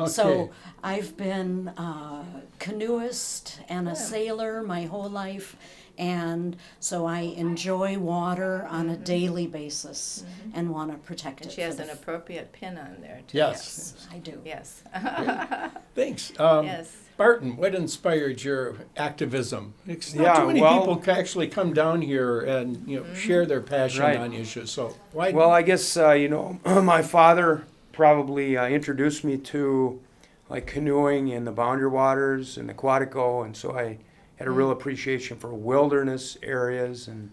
So I've been a canoeist and a sailor my whole life, and so I enjoy water on a daily basis and want to protect it. And she has an appropriate pin on there, too. Yes, I do. Yes. Thanks. Yes. Barton, what inspired your activism? It's not Yeah, too many well- people can actually come down here and share their passion Right. on issues. So why? Well, I guess, my father probably introduced me to like canoeing in the boundary waters and the Quatico, and so I had a real appreciation for wilderness areas, and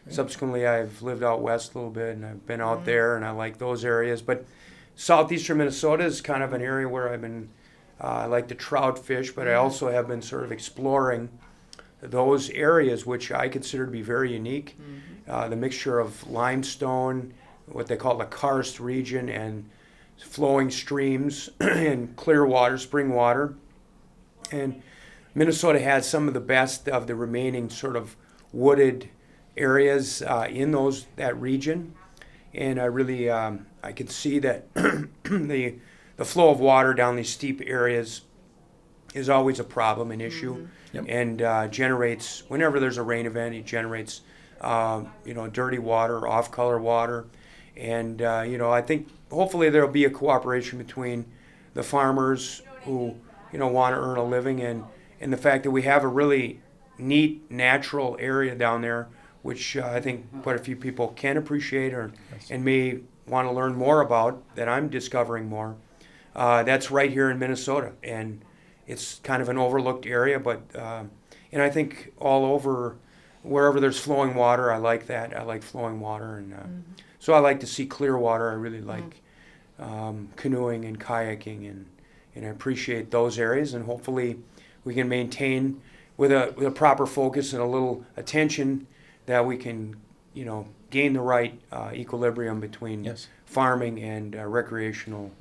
subsequently I've lived out west a little bit, and I've been out there, and I like those areas. But southeastern Minnesota is kind of an area where I've been, I like to trout fish, but I also have been sort of exploring those areas, which I consider to be very unique. The mixture of limestone, what they call the karst region, and flowing streams and clear water, spring water. And Minnesota has some of the best of the remaining sort of wooded areas in that region. And I really, I could see that the flow of water down these steep areas is always a problem, an issue, Yep. and generates, whenever there's a rain event, it generates, dirty water, off-color water. And, I think hopefully there'll be a cooperation between the farmers who, want to earn a living and the fact that we have a really neat natural area down there, which I think quite a few people can appreciate and may want to learn more about, that I'm discovering more. That's right here in Minnesota, and it's kind of an overlooked area, but and I think all over, wherever there's flowing water, I like that. I like flowing water, and so I like to see clear water. I really like canoeing and kayaking, and I appreciate those areas, and hopefully we can maintain with a proper focus and a little attention that we can, gain the right equilibrium between Yes. farming and recreational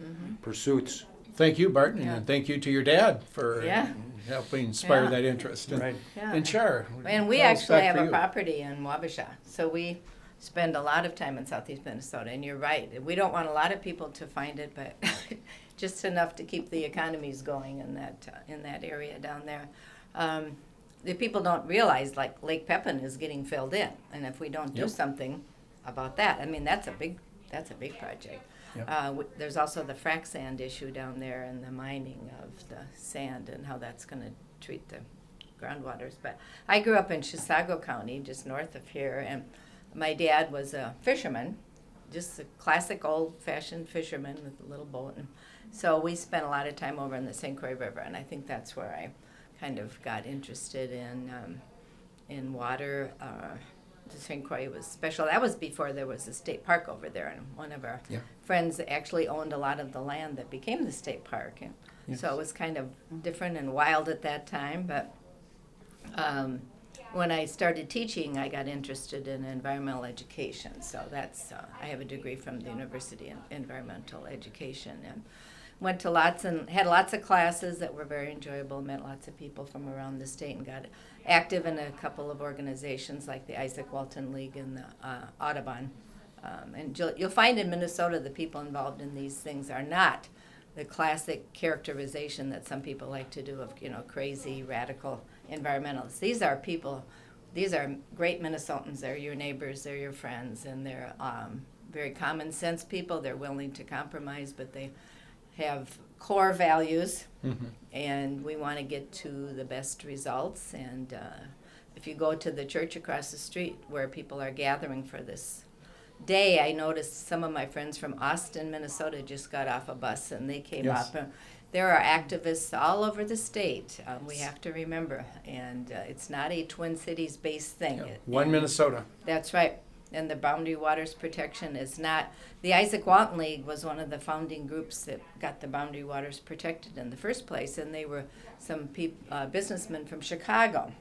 pursuits. Thank you, Barton, Yeah. and thank you to your dad for Yeah. helping inspire Yeah. that interest. And, Right. Yeah. and Char. And we tell us actually back have for a you. property in Wabasha, so we spend a lot of time in southeast Minnesota. And you're right, we don't want a lot of people to find it, but just enough to keep the economies going in that area down there. The people don't realize, like, Lake Pepin is getting filled in, and if we don't do Yep. something about that, I mean, that's a big project. Yep. There's also the frac sand issue down there and the mining of the sand and how that's going to treat the groundwaters. But I grew up in Chisago County, just north of here, and my dad was a fisherman, just a classic old-fashioned fisherman with a little boat. And so we spent a lot of time over in the St. Croix River, and I think that's where I kind of got interested in water. The St. Croix was special. That was before there was a state park over there, and one of our Yeah. friends actually owned a lot of the land that became the state park. And Yes. so it was kind of different and wild at that time, but when I started teaching, I got interested in environmental education. So that's, I have a degree from the University in Environmental Education, and went to had lots of classes that were very enjoyable, met lots of people from around the state, and got active in a couple of organizations like the Isaac Walton League and the Audubon. And you'll find in Minnesota the people involved in these things are not the classic characterization that some people like to do of, crazy, radical environmentalists. These are people, these are great Minnesotans. They're your neighbors, they're your friends, and they're very common sense people. They're willing to compromise, but they have core values, and we want to get to the best results. And if you go to the church across the street where people are gathering for this day, I noticed some of my friends from Austin, Minnesota just got off a bus and they came Yes. up. There are activists all over the state, we have to remember, and it's not a Twin Cities based thing. Yeah. One Minnesota. That's right. And the Boundary Waters Protection is not, the Isaac Walton League was one of the founding groups that got the Boundary Waters protected in the first place, and they were some businessmen from Chicago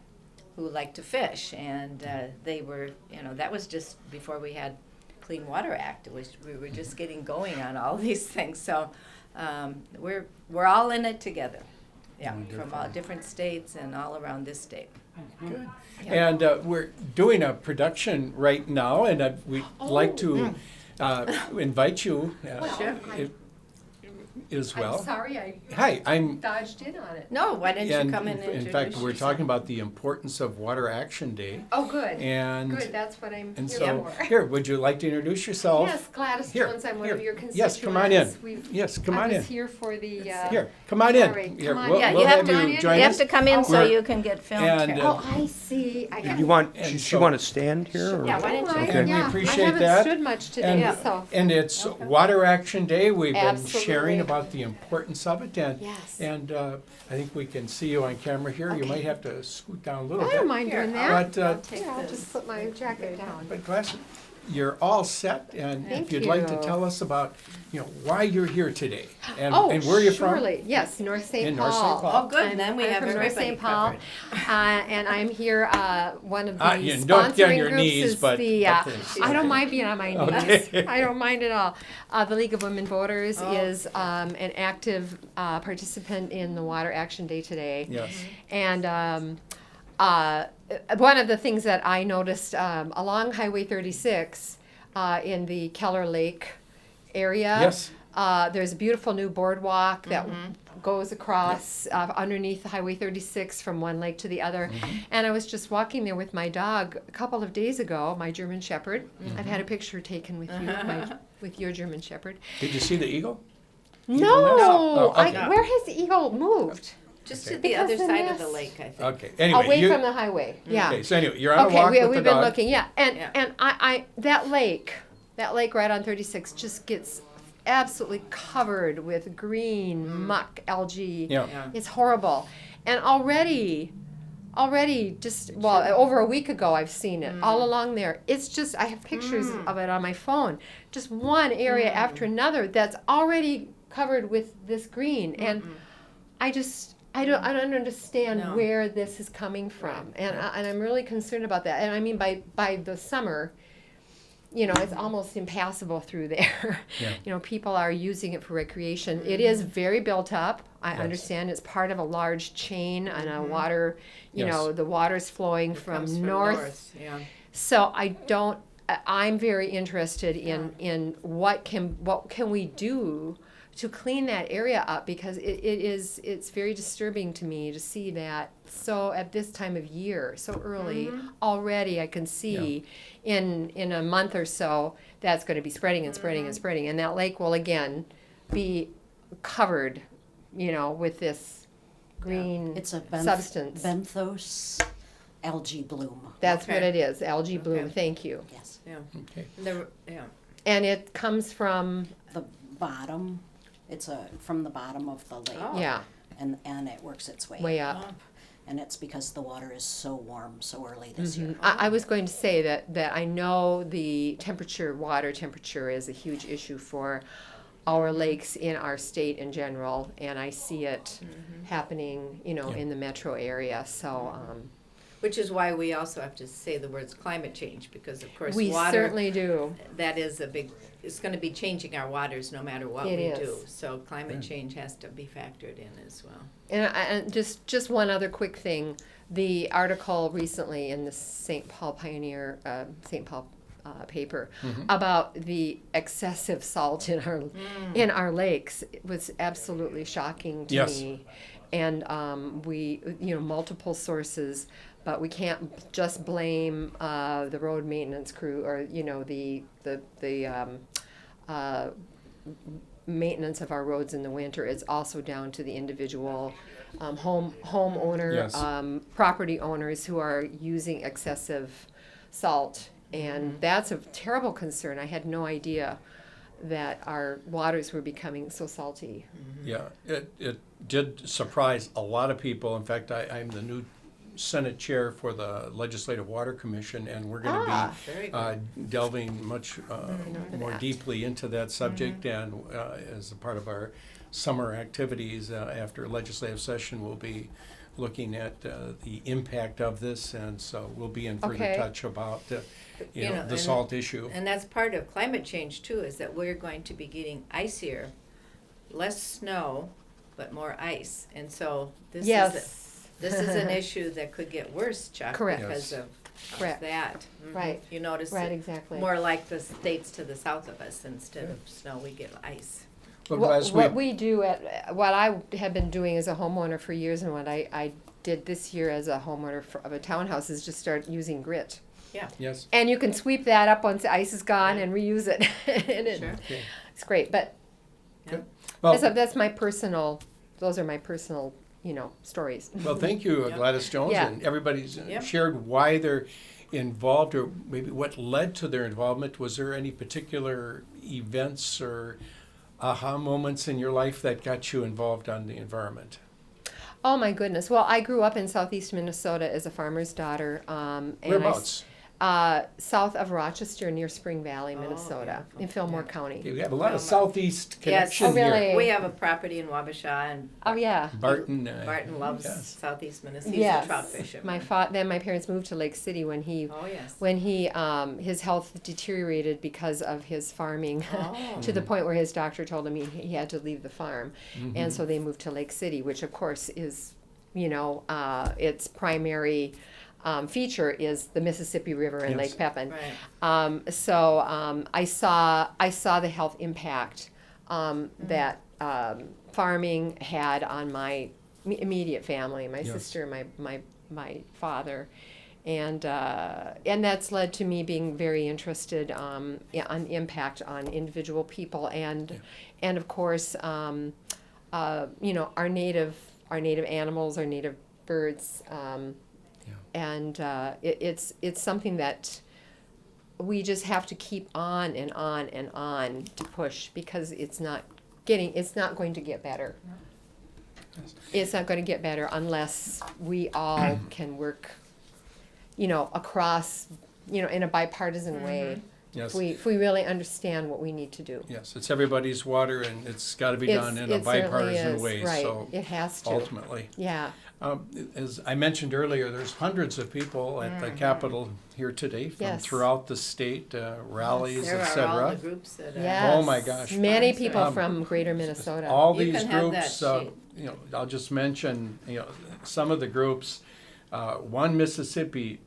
who liked to fish, and they were, that was just before we had Clean Water Act. We were just getting going on all these things, so we're all in it together. Yeah, from all different states and all around this state. Good. Yeah. And we're doing a production right now, and we'd like to invite you. Sure. If, as I'm well. sorry I Hi, I'm, dodged in on it. No, why didn't you come in and in introduce fact, we're yourself? talking about the importance of Water Action Day. Oh, good. And, Good, that's what I'm and here so, for. here, would you like to introduce yourself? Yes, Gladys Here, Jones, I'm one here. of your constituents. Yes, come on in. We've- Yes, come on I in. was here for the, Here, come on in. all right, Here, come on we'll, in. Yeah, we'll you have have to- you you join You us. have to come in so We're- you can get filmed and, here. Oh, I see. I got You want? And She so- want to stand here? Or? Yeah, why don't you? Right, Okay. We yeah. appreciate I haven't that. stood much today, And, so. and it's Water Action Day. We've been Absolutely. sharing about the importance of it, and Yes. and I think we can see you on camera here. You Okay. might have to scoot down a little I bit. don't mind doing that. But Take Yeah, I'll this. just put my jacket down. but Glass, you're all set, and if Thank you'd like to you. tell us about why you're here today, and Oh, and where are you from? surely. Yes, North St. In Paul. North St. Paul. Oh, good, then we I'm have from North everybody St. Paul, covered. and I'm here. One of the You sponsoring don't get on your groups knees, is but the. thanks. I don't mind being on my knees. Okay. I don't mind at all. The League of Women Voters Oh, is an active participant in the Water Action Day today. Yes. And one of the things that I noticed along Highway 36 in the Keller Lake area, Yes. there's a beautiful new boardwalk that goes across underneath Highway 36 from one lake to the other. And I was just walking there with my dog a couple of days ago, my German Shepherd. I've had a picture taken with you, with your German Shepherd. Did you see the eagle? No, Oh, okay. where has the eagle moved? Just Okay. to the Because other the side of the nest- lake, I think. Okay. Anyway, Away you, from the highway. Yeah. okay. So anyway, you're on a Okay, walk with we've the been dog. looking, yeah, and Yeah. and I that lake right on 36 just gets absolutely covered with green muck, algae. Yeah. Yeah. It's horrible, and already just over a week ago I've seen it all along there. It's just I have pictures of it on my phone. Just one area after another that's already covered with this green, and I don't understand No. where this is coming from, and I'm really concerned about that. And I mean, by the summer, it's almost impassable through there. Yeah. People are using it for recreation. It is very built up. I Yes. understand it's part of a large chain and a water. Yes. The water's flowing It from comes north. Yeah. So I'm very interested in what can we do to clean that area up, because it's very disturbing to me to see that so at this time of year, so early already. I can see in a month or so that's going to be spreading and spreading and spreading, and that lake will again be covered, with this green It's a substance. benthos algae bloom. That's Okay. what it is, algae bloom. Okay. Thank you. Yes. Yeah. Okay. Yeah. And it comes from The bottom, it's from the bottom of the lake. Oh. yeah, And it works its way, way up. Oh. And it's because the water is so warm so early this year. I was going to say that I know the water temperature is a huge issue for our lakes in our state in general, and I see it happening, in the metro area. So Which is why we also have to say the words climate change, because of course we water, certainly do. that is it's going to be changing our waters no matter what It we is. do. So climate change has to be factored in as well. And just one other quick thing, the article recently in the St. Paul Pioneer, St. Paul paper about the excessive salt in our lakes, it was absolutely shocking to Yes. me. And we, multiple sources, but we can't just blame the road maintenance crew or the maintenance of our roads in the winter. It's also down to the individual homeowner, Yes. property owners who are using excessive salt, and that's a terrible concern. I had no idea that our waters were becoming so salty. Yeah, it did surprise a lot of people. In fact, I'm the new Senate chair for the Legislative Water Commission, and we're going to Very be good. delving much more deeply into that subject. And as a part of our summer activities after legislative session, we'll be looking at the impact of this, and so we'll be in further Okay. touch about the And- salt issue. And that's part of climate change too, is that we're going to be getting icier, less snow, but more ice. And so this is an issue that could get worse, Chuck, Correct. because of Correct. that. Right. You notice Right, it exactly. more like the states to the south of us. Instead of snow, we get ice. Well, Gladys, What we do what I have been doing as a homeowner for years, and what I did this year as a homeowner of a townhouse, is just start using grit. yes. And you can sweep that up once the ice is gone and reuse it. And Sure. Okay. it's great. But Well, that's my personal. Those are my personal, stories. well, thank you, Gladys Jones, Yeah. and everybody's Yep. shared why they're involved, or maybe what led to their involvement. Was there any particular events or aha moments in your life that got you involved on the environment? Oh my goodness! Well, I grew up in southeast Minnesota as a farmer's daughter. And Whereabouts? South of Rochester, near Spring Valley, Minnesota, beautiful. in Fillmore Yeah. County. Okay, we have a lot of Yes. southeast connection Oh, really? here. We have a property in Wabasha, and Oh yeah. Barton. Barton loves yes. southeast Minnesota. He's Yes. a trout fisherman. Then my parents moved to Lake City when he Oh, yes. his health deteriorated because of his farming Oh. to the point where his doctor told him he had to leave the farm. Mm-hmm. And so they moved to Lake City, which of course is, its primary feature is the Mississippi River and Yes. Lake Pepin. Right. I saw the health impact that farming had on my immediate family, my Yes. sister, my father, and that's led to me being very interested on the impact on individual people and of course our native animals, our native birds. And it's something that we just have to keep on and on and on to push, because it's not going to get better. It's not going to get better unless we all can work, across, in a bipartisan way. Yes. If we really understand what we need to do. Yes, it's everybody's water, and it's got to be done in a It certainly bipartisan is, way. right. So It has to. ultimately, Yeah. as I mentioned earlier, there's hundreds of people at the Capitol here today from Yes. throughout the state, rallies, There are all etc. the groups that are. Yes. Oh, my gosh. Many Sponsor. people from Greater Minnesota. All You these can have groups, that sheet. I'll just mention, some of the groups. One Mississippi,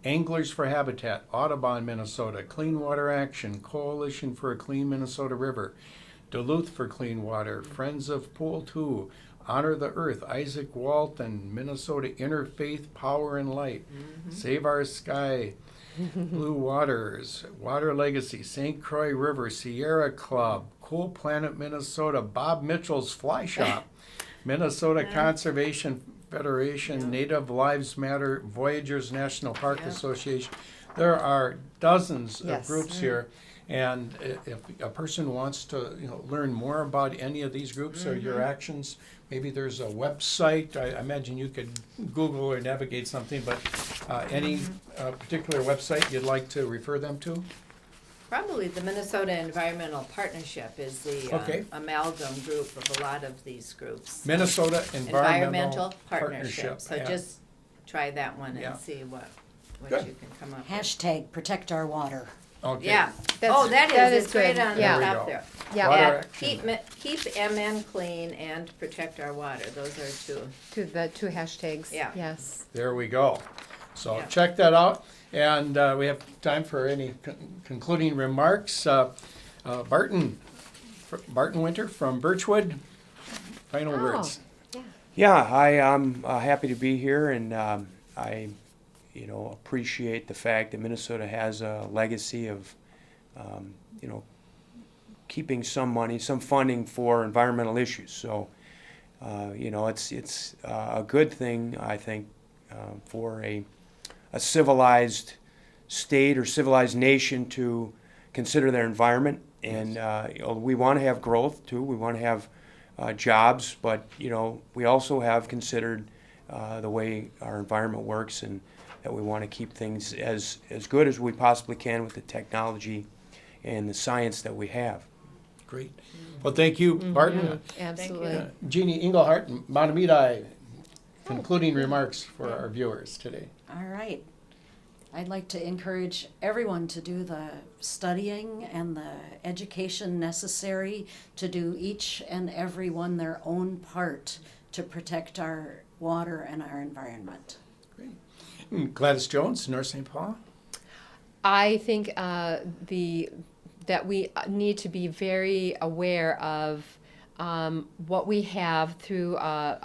Anglers for Habitat, Audubon, Minnesota, Clean Water Action, Coalition for a Clean Minnesota River, Duluth for Clean Water, Friends of Pool 2, Honor the Earth, Isaac Walton, Minnesota Interfaith Power and Light, Save Our Sky, Blue Waters, Water Legacy, St. Croix River, Sierra Club, Cool Planet Minnesota, Bob Mitchell's Fly Shop, Minnesota Conservation Federation, Native Lives Matter, Voyagers National Park Association. There are dozens of Yes. groups here, and if a person wants to, learn more about any of these groups or your actions, maybe there's a website. I imagine you could Google or navigate something, but any particular website you'd like to refer them to? Probably the Minnesota Environmental Partnership is the Okay. amalgam group of a lot of these groups. Minnesota Environmental Partnership. So yeah. just try that one Yeah. and see what Good. you can come up with. Hashtag protect our water. Okay. Yeah. That's- That is it's right good. on Yeah. the There we top go. there. Yeah. Water Yeah, action. keep MN clean and protect our water. Those are two. The two hashtags. Yeah. Yes. There we go. So Yeah. check that out. And we have time for any concluding remarks. Barton Winter from Birchwood, final words. Yeah, I'm happy to be here, and I, appreciate the fact that Minnesota has a legacy of, keeping some money, some funding for environmental issues. So, it's a good thing, I think, for a civilized state or civilized nation to consider their environment. And we want to have growth too. We want to have jobs, but we also have considered the way our environment works, and that we want to keep things as good as we possibly can with the technology and the science that we have. Great. Well, thank you, Barton. Absolutely. Jeannie Inglehart, Matamidi, concluding remarks for our viewers today. All right. I'd like to encourage everyone to do the studying and the education necessary to do each and every one their own part to protect our water and our environment. Gladys Jones, North St. Paul. I think that we need to be very aware of what we have through our